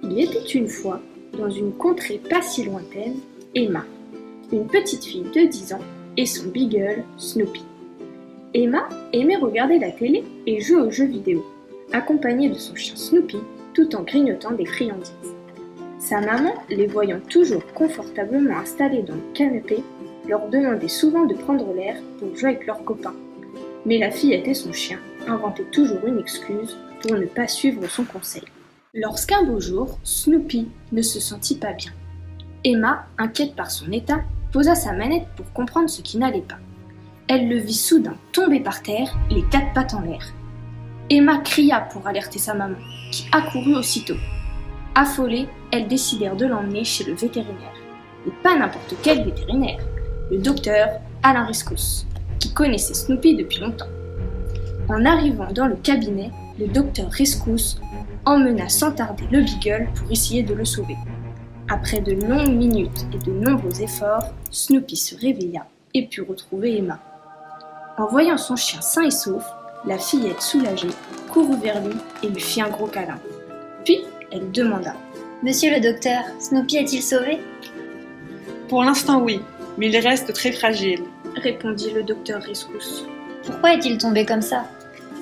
Il était une fois, dans une contrée pas si lointaine, Emma, une petite fille de 10 ans, et son beagle, Snoopy. Emma aimait regarder la télé et jouer aux jeux vidéo, accompagnée de son chien Snoopy, tout en grignotant des friandises. Sa maman, les voyant toujours confortablement installés dans le canapé, leur demandait souvent de prendre l'air pour jouer avec leurs copains. Mais la fillette et son chien inventaient toujours une excuse pour ne pas suivre son conseil. Lorsqu'un beau jour, Snoopy ne se sentit pas bien. Emma, inquiète par son état, posa sa manette pour comprendre ce qui n'allait pas. Elle le vit soudain tomber par terre, les 4 pattes en l'air. Emma cria pour alerter sa maman, qui accourut aussitôt. Affolées, elles décidèrent de l'emmener chez le vétérinaire. Et pas n'importe quel vétérinaire, le docteur Alain Rescousse, qui connaissait Snoopy depuis longtemps. En arrivant dans le cabinet, le docteur Rescousse emmena sans tarder le beagle pour essayer de le sauver. Après de longues minutes et de nombreux efforts, Snoopy se réveilla et put retrouver Emma. En voyant son chien sain et sauf, la fillette soulagée courut vers lui et lui fit un gros câlin. Puis, elle demanda : « Monsieur le docteur, Snoopy est-il sauvé ?» « Pour l'instant oui, mais il reste très fragile, » répondit le docteur Rescousse. « Pourquoi est-il tombé comme ça ?» ?»«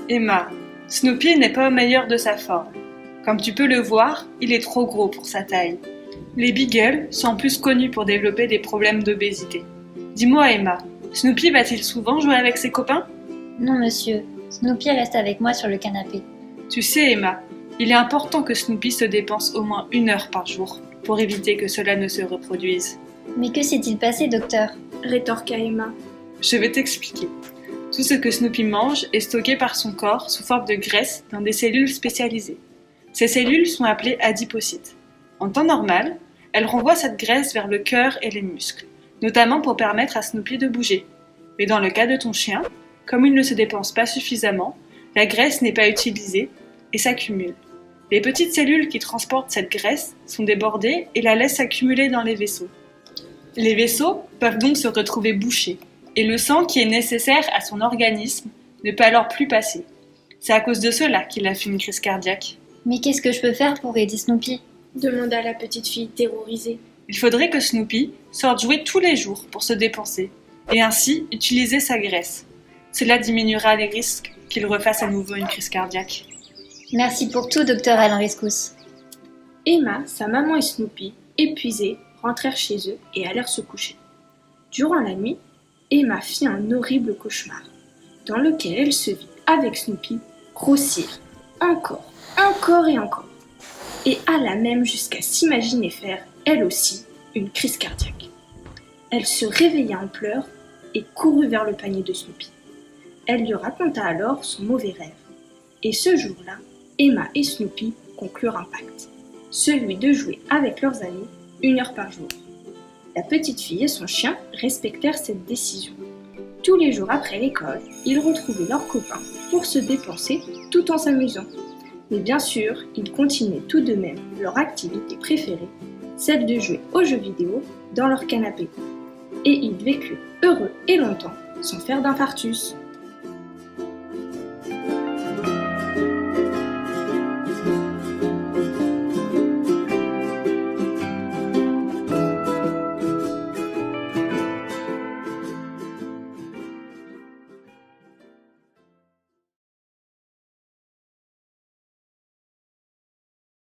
Emma, Snoopy n'est pas au meilleur de sa forme. Comme tu peux le voir, il est trop gros pour sa taille. Les beagles sont plus connus pour développer des problèmes d'obésité. Dis-moi Emma, Snoopy va-t-il souvent jouer avec ses copains ? » ?»« Non monsieur, Snoopy reste avec moi sur le canapé. » »« Tu sais Emma, il est important que Snoopy se dépense au moins 1 heure par jour pour éviter que cela ne se reproduise. » »« Mais que s'est-il passé, docteur ?» rétorqua Emma. Je vais t'expliquer. Tout ce que Snoopy mange est stocké par son corps sous forme de graisse dans des cellules spécialisées. Ces cellules sont appelées adipocytes. En temps normal, elles renvoient cette graisse vers le cœur et les muscles, notamment pour permettre à Snoopy de bouger. Mais dans le cas de ton chien, comme il ne se dépense pas suffisamment, la graisse n'est pas utilisée et s'accumule. Les petites cellules qui transportent cette graisse sont débordées et la laissent s'accumuler dans les vaisseaux. Les vaisseaux peuvent donc se retrouver bouchés et le sang qui est nécessaire à son organisme ne peut alors plus passer. C'est à cause de cela qu'il a fait une crise cardiaque. « Mais qu'est-ce que je peux faire pour aider Snoopy ?» demanda la petite fille terrorisée. Il faudrait que Snoopy sorte jouer tous les jours pour se dépenser et ainsi utiliser sa graisse. Cela diminuera les risques qu'il refasse à nouveau une crise cardiaque. Merci pour tout, docteur Alain Rescousse. Emma, sa maman et Snoopy, épuisés, rentrèrent chez eux et allèrent se coucher. Durant la nuit, Emma fit un horrible cauchemar, dans lequel elle se vit avec Snoopy grossir, encore et encore, et alla même jusqu'à s'imaginer faire, elle aussi, une crise cardiaque. Elle se réveilla en pleurs et courut vers le panier de Snoopy. Elle lui raconta alors son mauvais rêve. Et ce jour-là, Emma et Snoopy conclurent un pacte, celui de jouer avec leurs amis 1 heure par jour. La petite fille et son chien respectèrent cette décision. Tous les jours après l'école, ils retrouvaient leurs copains pour se dépenser tout en s'amusant. Mais bien sûr, ils continuaient tout de même leur activité préférée, celle de jouer aux jeux vidéo dans leur canapé. Et ils vécurent heureux et longtemps sans faire d'infarctus.